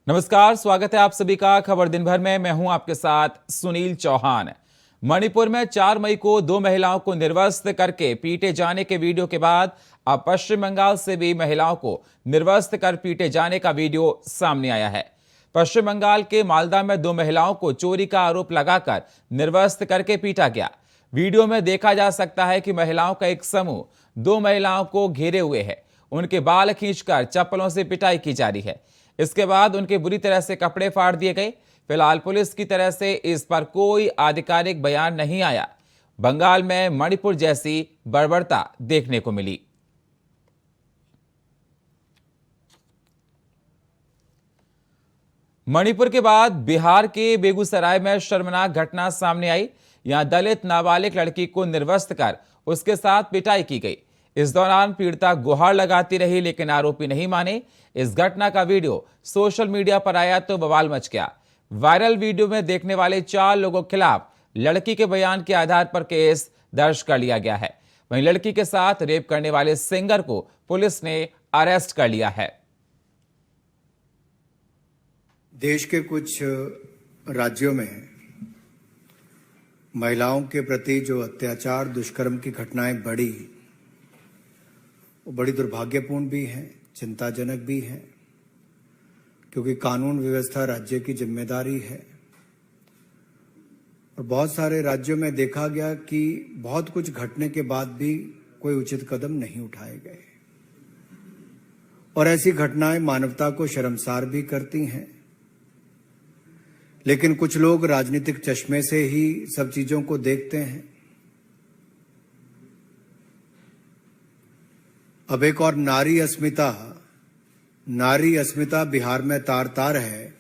नमस्कार, स्वागत है आप सभी का खबर दिन भर में। मैं हूं आपके साथ सुनील चौहान। मणिपुर में 4 मई को 2 महिलाओं को निर्वस्त्र करके पीटे जाने के वीडियो के बाद अब पश्चिम बंगाल से भी महिलाओं को निर्वस्त्र कर पीटे जाने का वीडियो सामने आया है। पश्चिम बंगाल के मालदा में 2 महिलाओं को चोरी का आरोप लगाकर निर्वस्त्र करके पीटा गया। वीडियो में देखा जा सकता है कि महिलाओं का एक समूह 2 महिलाओं को घेरे हुए है। उनके बाल खींचकर चप्पलों से पिटाई की जा रही है। इसके बाद उनके बुरी तरह से कपड़े फाड़ दिए गए। फिलहाल पुलिस की तरफ से इस पर कोई आधिकारिक बयान नहीं आया। बंगाल में मणिपुर जैसी बर्बरता देखने को मिली। मणिपुर के बाद बिहार के बेगूसराय में शर्मनाक घटना सामने आई। यहां दलित नाबालिग लड़की को निर्वस्त्र कर उसके साथ पिटाई की गई। इस दौरान पीड़िता गुहार लगाती रही, लेकिन आरोपी नहीं माने। इस घटना का वीडियो सोशल मीडिया पर आया तो बवाल मच गया। वायरल वीडियो में देखने वाले 4 लोगों के खिलाफ लड़की के बयान के आधार पर केस दर्ज कर लिया गया है। वहीं लड़की के साथ रेप करने वाले सिंगर को पुलिस ने अरेस्ट कर लिया है। देश के कुछ राज्यों में महिलाओं के प्रति जो अत्याचार, दुष्कर्म की घटनाएं बढ़ी, वो बड़ी दुर्भाग्यपूर्ण भी हैं, चिंताजनक भी हैं, क्योंकि कानून व्यवस्था राज्य की जिम्मेदारी है। और बहुत सारे राज्यों में देखा गया कि बहुत कुछ घटने के बाद भी कोई उचित कदम नहीं उठाए गए, और ऐसी घटनाएं मानवता को शर्मसार भी करती हैं। लेकिन कुछ लोग राजनीतिक चश्मे से ही सब चीजों को देखते हैं। अब एक और नारी अस्मिता बिहार में तार तार है।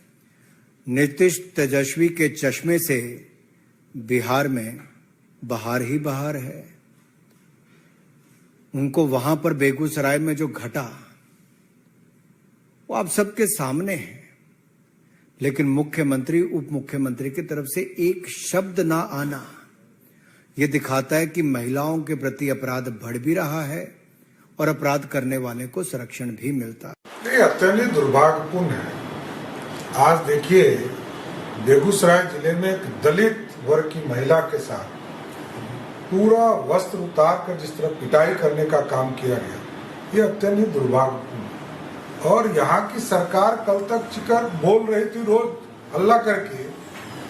नीतीश तेजस्वी के चश्मे से बिहार में बहार ही बहार है। उनको वहां पर बेगूसराय में जो घटा वो आप सबके सामने है, लेकिन मुख्यमंत्री, उप मुख्यमंत्री की तरफ से एक शब्द ना आना, यह दिखाता है कि महिलाओं के प्रति अपराध बढ़ भी रहा है और अपराध करने वाले को संरक्षण भी मिलता है। ये अत्यंत दुर्भाग्यपूर्ण है। आज देखिए, बेगूसराय जिले में एक दलित वर्ग की महिला के साथ पूरा वस्त्र उतार कर जिस तरह पिटाई करने का काम किया गया, ये अत्यंत दुर्भाग्यपूर्ण है। और यहाँ की सरकार कल तक चिकर बोल रही थी, रोज हल्ला करके,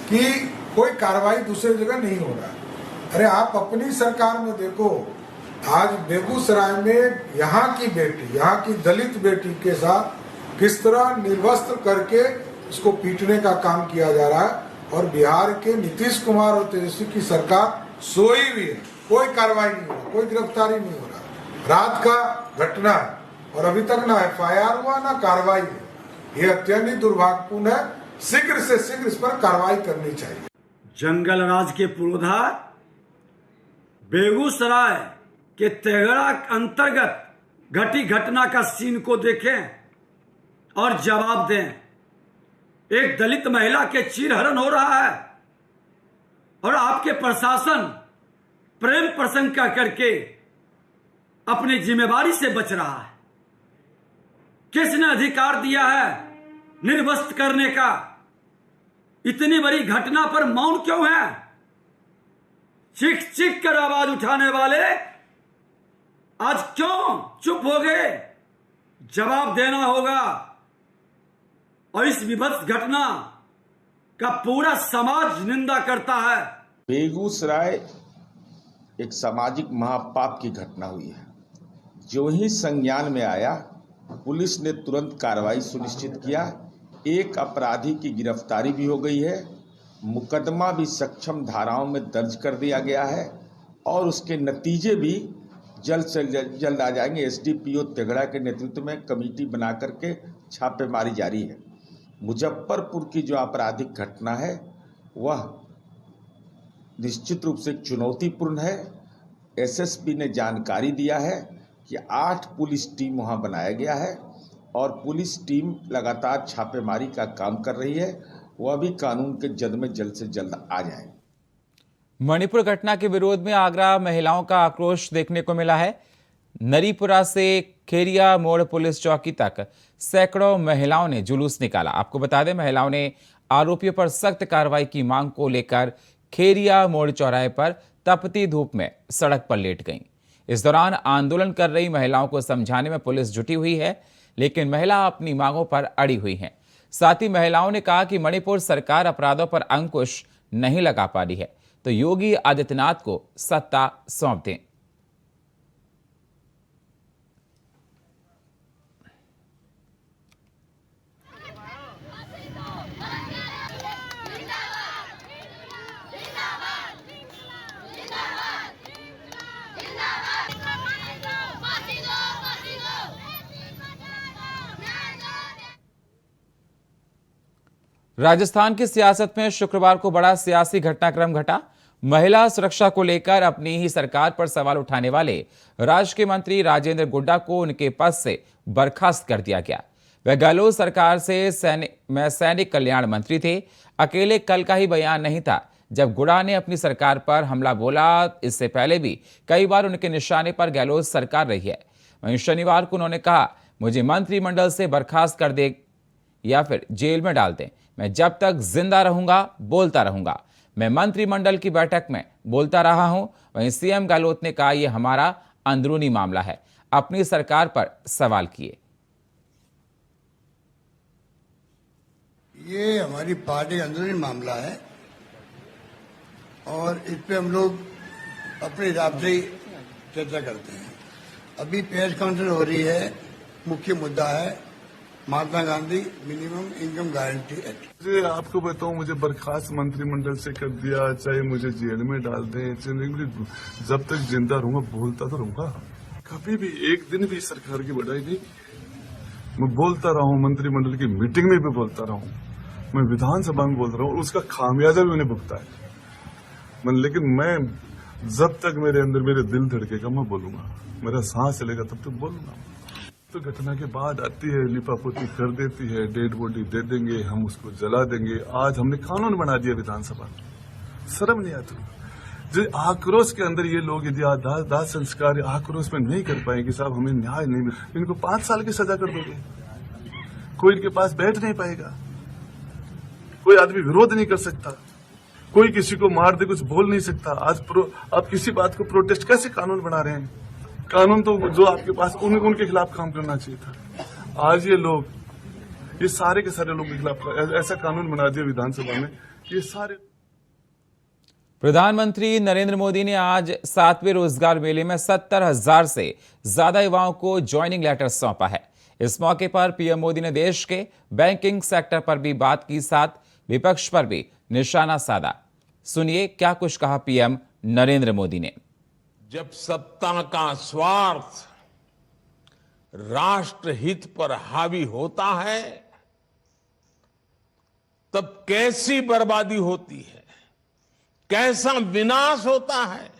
कि कोई कार्रवाई दूसरी जगह नहीं हो रहा। अरे आप अपनी सरकार में देखो, आज बेगूसराय में यहाँ की बेटी, यहाँ की दलित बेटी के साथ किस तरह निर्वस्त्र करके उसको पीटने का काम किया जा रहा है। और बिहार के नीतीश कुमार और तेजस्वी की सरकार सोई हुई है, कोई कार्रवाई नहीं हो रहा, कोई गिरफ्तारी नहीं हो रहा। रात का घटना है और अभी तक ना FIR हुआ ना कार्रवाई है। ये अत्यंत दुर्भाग्यपूर्ण है। शीघ्र से शीघ्र इस पर कार्रवाई करनी चाहिए। जंगल राज के पुरोधा बेगूसराय के तेघड़ा अंतर्गत घटी घटना का सीन को देखें और जवाब दें। एक दलित महिला के चीरहरण हो रहा है और आपके प्रशासन प्रेम प्रसंग का करके अपनी जिम्मेवारी से बच रहा है। किसने अधिकार दिया है निर्वस्त्र करने का? इतनी बड़ी घटना पर मौन क्यों है? चीख चीख कर आवाज उठाने वाले आज क्यों चुप हो गए? जवाब देना होगा। और इस विभत्स घटना का पूरा समाज निंदा करता है। बेगूसराय एक सामाजिक महापाप की घटना हुई है। जो ही संज्ञान में आया, पुलिस ने तुरंत कार्रवाई सुनिश्चित किया। एक अपराधी की गिरफ्तारी भी हो गई है। मुकदमा भी सक्षम धाराओं में दर्ज कर दिया गया है और उसके नतीजे भी जल्द से जल्द आ जाएंगे। SDPO तेघड़ा के नेतृत्व में कमेटी बना करके छापेमारी जारी है। मुजफ्फरपुर की जो आपराधिक घटना है वह निश्चित रूप से चुनौतीपूर्ण है। SSP ने जानकारी दिया है कि 8 पुलिस टीम वहां बनाया गया है और पुलिस टीम लगातार छापेमारी का काम कर रही है। वह भी कानून के जद में जल्द से जल्द आ जाए। मणिपुर घटना के विरोध में आगरा महिलाओं का आक्रोश देखने को मिला है। नरीपुरा से खेरिया मोड़ पुलिस चौकी तक सैकड़ों महिलाओं ने जुलूस निकाला। आपको बता दें, महिलाओं ने आरोपियों पर सख्त कार्रवाई की मांग को लेकर खेरिया मोड़ चौराहे पर तपती धूप में सड़क पर लेट गईं। इस दौरान आंदोलन कर रही महिलाओं को समझाने में पुलिस जुटी हुई है, लेकिन महिला अपनी मांगों पर अड़ी हुई हैं। साथ ही महिलाओं ने कहा कि मणिपुर सरकार अपराधों पर अंकुश नहीं लगा पा रही है, तो योगी आदित्यनाथ को सत्ता सौंप दें। राजस्थान की सियासत में शुक्रवार को बड़ा सियासी घटनाक्रम घटा। महिला सुरक्षा को लेकर अपनी ही सरकार पर सवाल उठाने वाले राज्य के मंत्री राजेंद्र गुड्डा को उनके पद से बर्खास्त कर दिया गया। वह गहलोत सरकार से सैनिक कल्याण मंत्री थे। अकेले कल का ही बयान नहीं था जब गुड्डा ने अपनी सरकार पर हमला बोला। इससे पहले भी कई बार उनके निशाने पर गहलोत सरकार रही है। वहीं शनिवार को उन्होंने कहा, मुझे मंत्रिमंडल से बर्खास्त कर दे या फिर जेल में डाल दें, मैं जब तक जिंदा रहूंगा बोलता रहूंगा। मैं मंत्रिमंडल की बैठक में बोलता रहा हूं। वहीं सीएम गहलोत ने कहा, यह हमारा अंदरूनी मामला है, अपनी सरकार पर सवाल किए। ये हमारी पार्टी का अंदरूनी मामला है और इस पे हम लोग अपने हिसाब से चर्चा करते हैं। अभी प्रेस कॉन्फ्रेंस हो रही है, मुख्य मुद्दा है Mahatma Gandhi minimum income guarantee act. मुझे आपको बताऊं, मुझे बर्खास्त मंत्रिमंडल से कर दिया, चाहे मुझे जेल में डाल दें, जब तक जिंदा रहूंगा बोलता तो रहूंगा। कभी भी एक दिन भी सरकार की बढ़ाई नहीं। मैं बोलता रहा हूं, मंत्रिमंडल की मीटिंग में भी बोलता रहा हूं, मैं विधानसभा में बोल रहा हूं, उसका खामियाजा भी उन्हें भुगता है। लेकिन मैं जब तक मेरे अंदर मेरे दिल धड़केगा मैं बोलूंगा, मेरा सांस चलेगा तब तक बोलूंगा। तो घटना के बाद आती है, लिपापोती कर देती है, डेड बॉडी दे देंगे, हम उसको जला देंगे। आज हमने कानून बना दिया विधानसभा में, शर्म नहीं आती। जो आक्रोश के अंदर ये लोग यदि दाह संस्कार आक्रोश में नहीं कर पाएंगे, साहब हमें न्याय नहीं मिल, इनको 5 साल की सजा कर दोगे, कोई इनके पास बैठ नहीं पाएगा, कोई आदमी विरोध नहीं कर सकता, कोई किसी को मार दे कुछ बोल नहीं सकता। आज आप किसी बात को प्रोटेस्ट कैसे कानून बना रहे हैं? कानून तो जो आपके पास उनके खिलाफ काम करना चाहिए था। आज ये लोग, ये सारे के सारे लोगों के खिलाफ ऐसा कानून बना दिया विधानसभा में, ये सारे। प्रधानमंत्री नरेंद्र मोदी ने आज 7वें रोजगार मेले में 70,000 से ज्यादा युवाओं को ज्वाइनिंग लेटर सौंपा है। इस मौके पर पीएम मोदी ने देश के बैंकिंग सेक्टर पर भी बात की, साथ विपक्ष पर भी निशाना साधा। सुनिए क्या कुछ कहा पीएम नरेंद्र मोदी ने। जब सत्ता का स्वार्थ राष्ट्र हित पर हावी होता है तब कैसी बर्बादी होती है, कैसा विनाश होता है।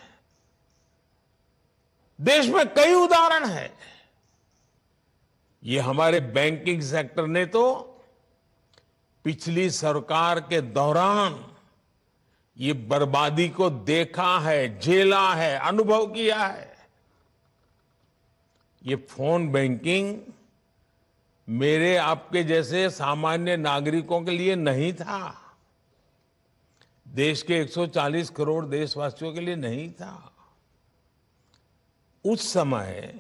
देश में कई उदाहरण हैं। ये हमारे बैंकिंग सेक्टर ने तो पिछली सरकार के दौरान ये बर्बादी को देखा है, झेला है, अनुभव किया है। ये फोन बैंकिंग मेरे आपके जैसे सामान्य नागरिकों के लिए नहीं था, देश के 140 करोड़ देशवासियों के लिए नहीं था। उस समय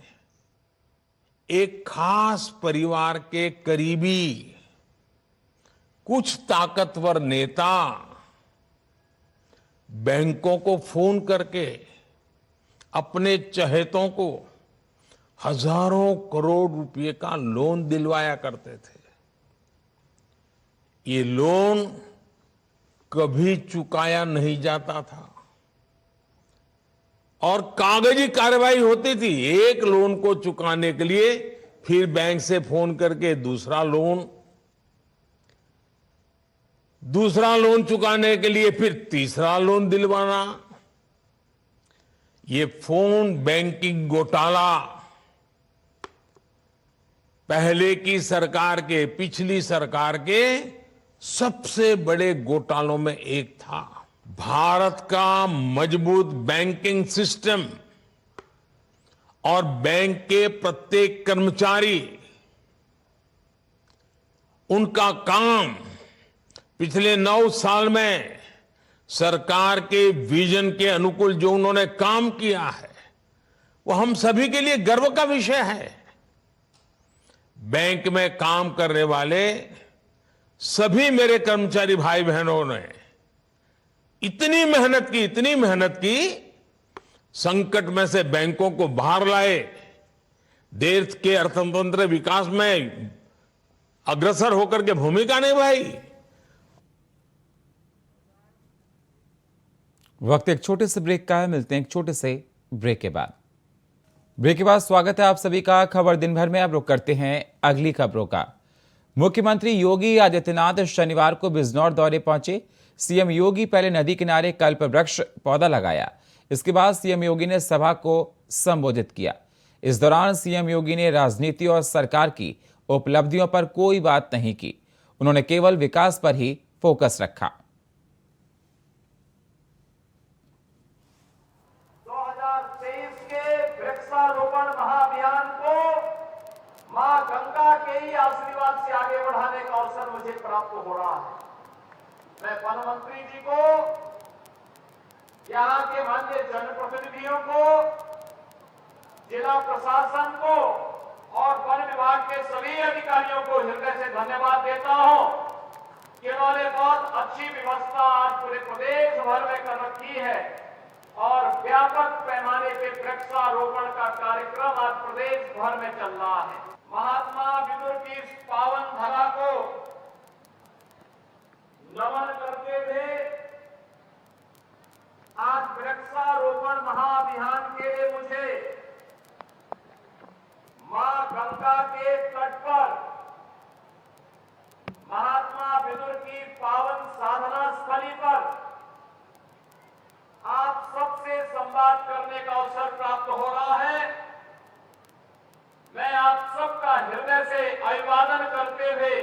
एक खास परिवार के करीबी कुछ ताकतवर नेता बैंकों को फोन करके अपने चहेतों को हजारों करोड़ रुपए का लोन दिलवाया करते थे। ये लोन कभी चुकाया नहीं जाता था और कागजी कार्रवाई होती थी। एक लोन को चुकाने के लिए फिर बैंक से फोन करके दूसरा लोन चुकाने के लिए फिर तीसरा लोन दिलवाना। ये फोन बैंकिंग घोटाला पहले की सरकार के, पिछली सरकार के सबसे बड़े घोटालों में एक था। भारत का मजबूत बैंकिंग सिस्टम और बैंक के प्रत्येक कर्मचारी, उनका काम पिछले 9 साल में सरकार के विजन के अनुकूल जो उन्होंने काम किया है, वो हम सभी के लिए गर्व का विषय है। बैंक में काम करने वाले सभी मेरे कर्मचारी भाई बहनों ने इतनी मेहनत की, संकट में से बैंकों को बाहर लाए, देश के अर्थतंत्र विकास में अग्रसर होकर के भूमिका निभाई। वक्त एक छोटे से ब्रेक का है, मिलते हैं एक छोटे से ब्रेक के बाद। ब्रेक के बाद स्वागत है आप सभी का खबर दिन भर में। अब रुक करते हैं अगली खबरों का। मुख्यमंत्री योगी आदित्यनाथ शनिवार को बिजनौर दौरे पहुंचे। सीएम योगी पहले नदी किनारे कल्प वृक्ष पौधा लगाया। इसके बाद सीएम योगी ने सभा को संबोधित किया। इस दौरान सीएम योगी ने राजनीति और सरकार की उपलब्धियों पर कोई बात नहीं की। उन्होंने केवल विकास पर ही फोकस रखा। 2023 के वृक्षारोपण महाअभियान को मां गंगा के ही आशीर्वाद से आगे बढ़ाने का अवसर मुझे प्राप्त हो रहा है। मैं वन मंत्री जी को, यहाँ के माननीय जनप्रतिनिधियों को, जिला प्रशासन को और वन विभाग के सभी अधिकारियों को हृदय से धन्यवाद देता हूं कि उन्होंने बहुत अच्छी व्यवस्था आज पूरे प्रदेश भर में कर रखी है और व्यापक पैमाने पे वृक्षारोपण का कार्यक्रम आज प्रदेश भर में चल रहा है। महात्मा विदुर की इस पावन धरा को नमन करते हुए आज वृक्षारोपण महाअभियान के लिए मुझे मां गंगा के तट पर महात्मा विदुर की पावन साधना स्थली पर आप सबसे संवाद करने का अवसर प्राप्त हो रहा है। मैं आप सबका हृदय से अभिवादन करते हुए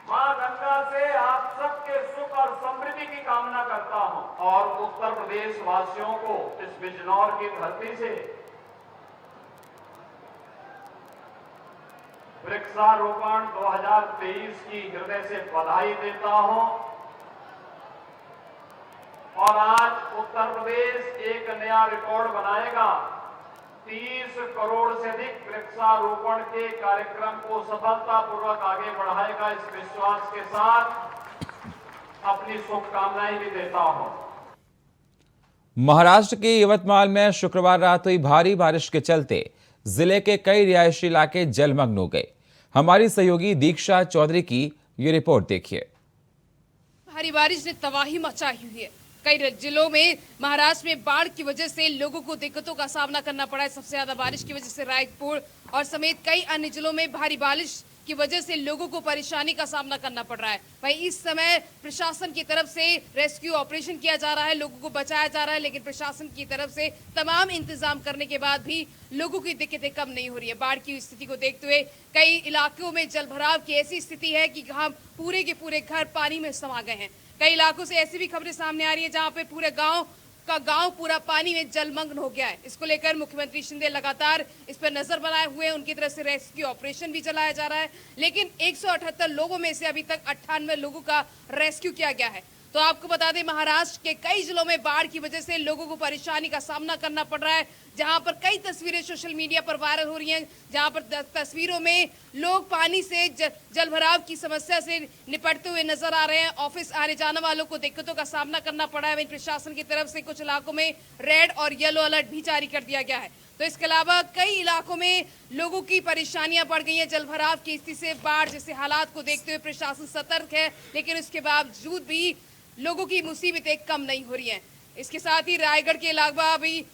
मां गंगा से आप सबके सुख और समृद्धि की कामना करता हूं और उत्तर प्रदेश वासियों को इस बिजनौर की धरती से वृक्षारोपण 2023 की हृदय से बधाई देता हूं और आज उत्तर प्रदेश एक नया रिकॉर्ड बनाएगा। 30 करोड़ से अधिक वृक्षारोपण के कार्यक्रम को सफलतापूर्वक आगे बढ़ाएगा। इस विश्वास के साथ अपनी शुभकामनाएं भी देता हूं। महाराष्ट्र के यवतमाल में शुक्रवार रात हुई भारी बारिश के चलते जिले के कई रिहायशी इलाके जलमग्न हो गए। हमारी सहयोगी दीक्षा चौधरी की ये रिपोर्ट देखिए। भारी बारिश ने तबाही मचाई हुई है। कई जिलों में महाराष्ट्र में बाढ़ की वजह से लोगों को दिक्कतों का सामना करना पड़ा है। सबसे ज्यादा बारिश की वजह से रायपुर और समेत कई अन्य जिलों में भारी बारिश की वजह से लोगों को परेशानी का सामना करना पड़ रहा है। वहीं इस समय प्रशासन की तरफ से रेस्क्यू ऑपरेशन किया जा रहा है, लोगों को बचाया जा रहा है, लेकिन प्रशासन की तरफ से तमाम इंतजाम करने के बाद भी लोगों की दिक्कतें कम नहीं हो रही है। बाढ़ की स्थिति को देखते हुए कई इलाकों में जलभराव की ऐसी स्थिति है कि जहां पूरे के पूरे घर पानी में समा गए हैं। कई इलाकों से ऐसी भी खबरें सामने आ रही है जहां पे पूरे गांव पूरा पानी में जलमग्न हो गया है। इसको लेकर मुख्यमंत्री शिंदे लगातार इस पर नजर बनाए हुए हैं। उनकी तरफ से रेस्क्यू ऑपरेशन भी चलाया जा रहा है, लेकिन 178 लोगों में से अभी तक 98 लोगों का रेस्क्यू किया गया है। तो आपको बता दें, महाराष्ट्र के कई जिलों में बाढ़ की वजह से लोगों को परेशानी का सामना करना पड़ रहा है। जहां पर कई तस्वीरें सोशल मीडिया पर वायरल हो रही हैं, जहां पर तस्वीरों में लोग पानी से जलभराव की समस्या से निपटते हुए नजर आ रहे हैं। ऑफिस आने जाने वालों को दिक्कतों का सामना करना पड़ा है। वहीं प्रशासन की तरफ से कुछ इलाकों में रेड और येलो अलर्ट भी जारी कर दिया गया है। तो इसके अलावा कई इलाकों में लोगों की परेशानियां बढ़ गई हैं। जलभराव की स्थिति से बाढ़ जैसे हालात को देखते हुए प्रशासन सतर्क है, लेकिन उसके बावजूद भी लोगों की मुसीबतें कम नहीं हो रही हैं। इसके साथ ही रायगढ़ के अलावा भी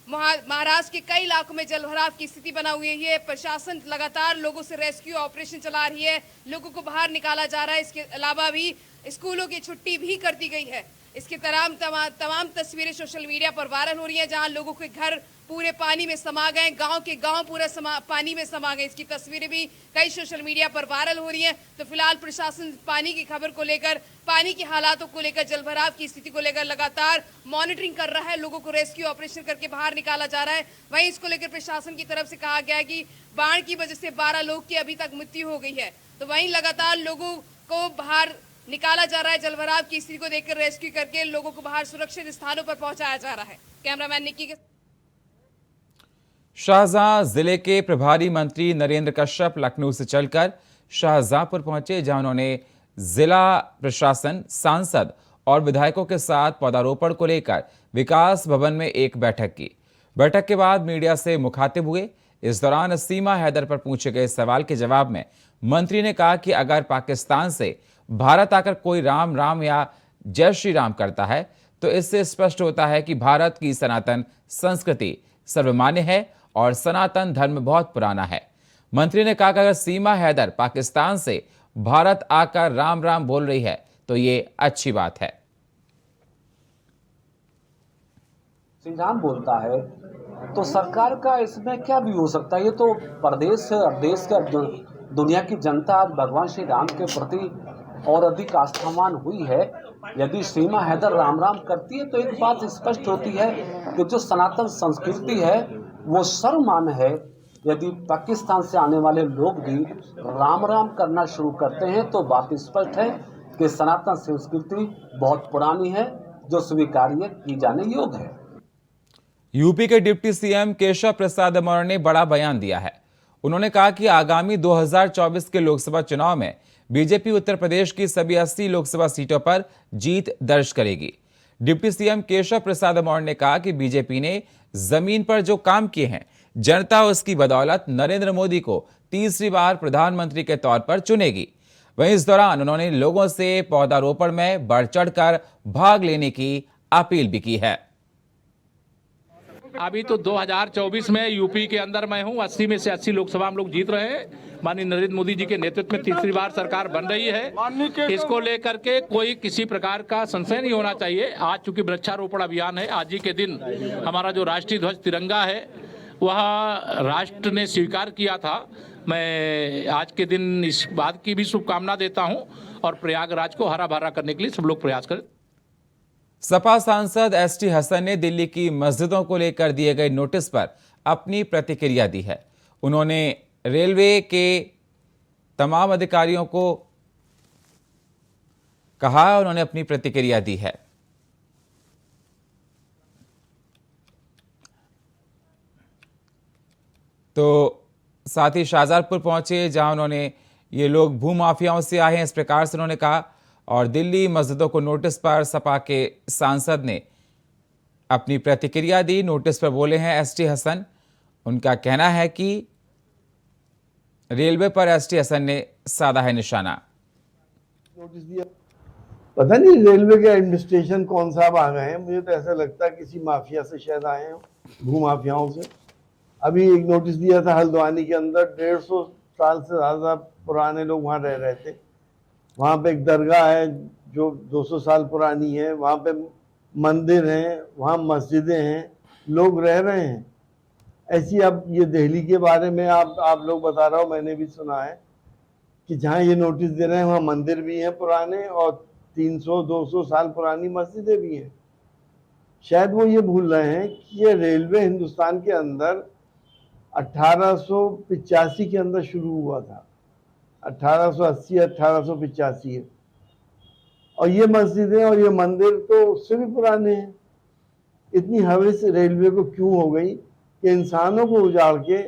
महाराष्ट्र के कई इलाकों में जलभराव की स्थिति बना हुई है। प्रशासन लगातार लोगों से रेस्क्यू ऑपरेशन चला रही है, लोगों को बाहर निकाला जा रहा है। इसके अलावा भी स्कूलों की छुट्टी भी कर दी गई है। इसकी तमाम तस्वीरें सोशल मीडिया पर वायरल हो रही हैं, जहां लोगों के घर पूरे पानी में समा गए, गांव के गांव पूरा पानी में समा गए। इसकी तस्वीरें भी कई सोशल मीडिया पर वायरल हो रही हैं। तो फिलहाल प्रशासन पानी की खबर को लेकर, पानी के हालातों को लेकर, जलभराव की स्थिति को लेकर लगातार मॉनिटरिंग कर रहा है। लोगों को रेस्क्यू ऑपरेशन करके बाहर निकाला जा रहा है। वहीं इसको लेकर प्रशासन की तरफ से कहा गया है कि बाढ़ की वजह से 12 लोग की अभी तक मृत्यु हो गई है। तो वहीं लगातार लोगों को बाहर निकाला जा रहा है। जलभराव की स्थिति को देखकर रेस्क्यू करके लोगों को बाहर सुरक्षित स्थानों पर पहुंचाया जा रहा है। कैमरामैन निक्की के शाहजहां जिले के प्रभारी मंत्री नरेंद्र कश्यप लखनऊ से चलकर शाहजहांपुर पहुंचे, जहां उन्होंने जिला प्रशासन, सांसद और विधायकों के साथ पौधारोपण को लेकर विकास भवन में एक बैठक की। बैठक के बाद मीडिया से मुखातिब हुए। इस दौरान सीमा हैदर पर पूछे गए सवाल के जवाब में मंत्री ने कहा कि अगर पाकिस्तान से भारत आकर कोई राम राम या जय श्री राम करता है तो इससे स्पष्ट होता है कि भारत की सनातन संस्कृति सर्वमान्य है और सनातन धर्म बहुत पुराना है। मंत्री ने कहा कि अगर सीमा हैदर पाकिस्तान से भारत आकर राम राम बोल रही है तो ये अच्छी बात है। श्री राम बोलता है तो सरकार का इसमें क्या भी हो सकता है। ये तो प्रदेश से और देश का दुनिया की जनता आज भगवान श्री राम के प्रति और अधिक आस्थावान हुई है। यदि सीमा हैदर राम राम करती है तो एक बात स्पष्ट होती है कि जो सनातन संस्कृति है वो सर्वमान्य है। यदि पाकिस्तान से आने वाले लोग भी राम राम करना शुरू करते हैं तो बात स्पष्ट है कि सनातन संस्कृति बहुत पुरानी है, जो स्वीकार्य की जाने योग्य है। यूपी के डिप्टी सीएम केशव प्रसाद मौर्य ने बड़ा बयान दिया है। उन्होंने कहा कि आगामी 2024 के लोकसभा चुनाव में बीजेपी उत्तर प्रदेश की सभी 80 लोकसभा सीटों पर जीत दर्ज करेगी। डिप्टी सीएम केशव प्रसाद मौर्य ने कहा कि बीजेपी ने जमीन पर जो काम किए हैं, जनता उसकी बदौलत नरेंद्र मोदी को तीसरी बार प्रधानमंत्री के तौर पर चुनेगी। वहीं इस दौरान उन्होंने लोगों से पौधारोपण में बढ़ चढ़कर भाग लेने की अपील भी की है। अभी तो 2024 में यूपी के अंदर मैं हूं, 80 में से 80 लोकसभा हम लोग जीत रहे हैं। माननीय नरेंद्र मोदी जी के नेतृत्व में तीसरी बार सरकार बन रही है। इसको लेकर के कोई किसी प्रकार का संशय नहीं होना चाहिए। आज चूंकि वृक्षारोपण अभियान है, आज ही के दिन हमारा जो राष्ट्रीय ध्वज तिरंगा है वह राष्ट्र ने स्वीकार किया था। मैं आज के दिन इस बात की भी शुभकामना देता हूं और प्रयागराज को हरा भरा करने के लिए सब लोग प्रयास करें। सपा सांसद एसटी हसन ने दिल्ली की मस्जिदों को लेकर दिए गए नोटिस पर अपनी प्रतिक्रिया दी है। उन्होंने रेलवे के तमाम अधिकारियों को कहा, उन्होंने अपनी प्रतिक्रिया दी है। तो साथ ही शाहजहांपुर पहुंचे, जहां उन्होंने ये लोग भूमाफियाओं से आए हैं, इस प्रकार से उन्होंने कहा। और दिल्ली मस्जिदों को नोटिस पर सपा के सांसद ने अपनी प्रतिक्रिया दी। नोटिस पर बोले हैं एसटी हसन। उनका कहना है कि रेलवे पर एसटी हसन ने साधा है निशाना। नोटिस दिया, पता नहीं रेलवे के एडमिनिस्ट्रेशन कौन साहब आ गए हैं। मुझे तो ऐसा लगता है किसी माफिया से शायद आए हैं, भूमाफियाओं से। अभी एक नोटिस दिया था हल्द्वानी के अंदर, 150 साल से ज़्यादा पुराने लोग वहाँ रह रहे थे। वहाँ पे एक दरगाह है जो 200 साल पुरानी है, वहाँ पे मंदिर हैं, वहाँ मस्जिदें हैं, लोग रह रहे हैं। ऐसी अब ये दिल्ली के बारे में आप लोग बता रहा हो, मैंने भी सुना है कि जहाँ ये नोटिस दे रहे हैं वहाँ मंदिर भी हैं पुराने और 300-200 साल पुरानी मस्जिदें भी हैं। शायद वो ये भूल रहे हैं कि ये रेलवे हिंदुस्तान के अंदर 1885 के अंदर शुरू हुआ था, 1880-1885 है। और ये मस्जिदें और ये मंदिर तो उससे भी पुराने हैं। इतनी हवस रेलवे को क्यों हो गई कि इंसानों को उजाड़ के,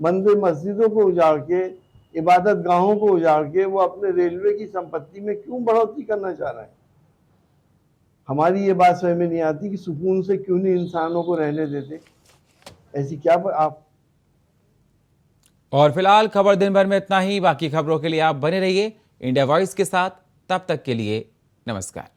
मंदिर मस्जिदों को उजाड़ के, इबादत गाहों को उजाड़ के वो अपने रेलवे की संपत्ति में क्यों बढ़ोतरी करना चाह रहा है। हमारी ये बात समझ में नहीं आती कि सुकून से क्यों नहीं इंसानों को रहने देते। ऐसी क्या आप। और फिलहाल खबर दिन भर में इतना ही। बाकी खबरों के लिए आप बने रहिए इंडिया वॉइस के साथ। तब तक के लिए नमस्कार।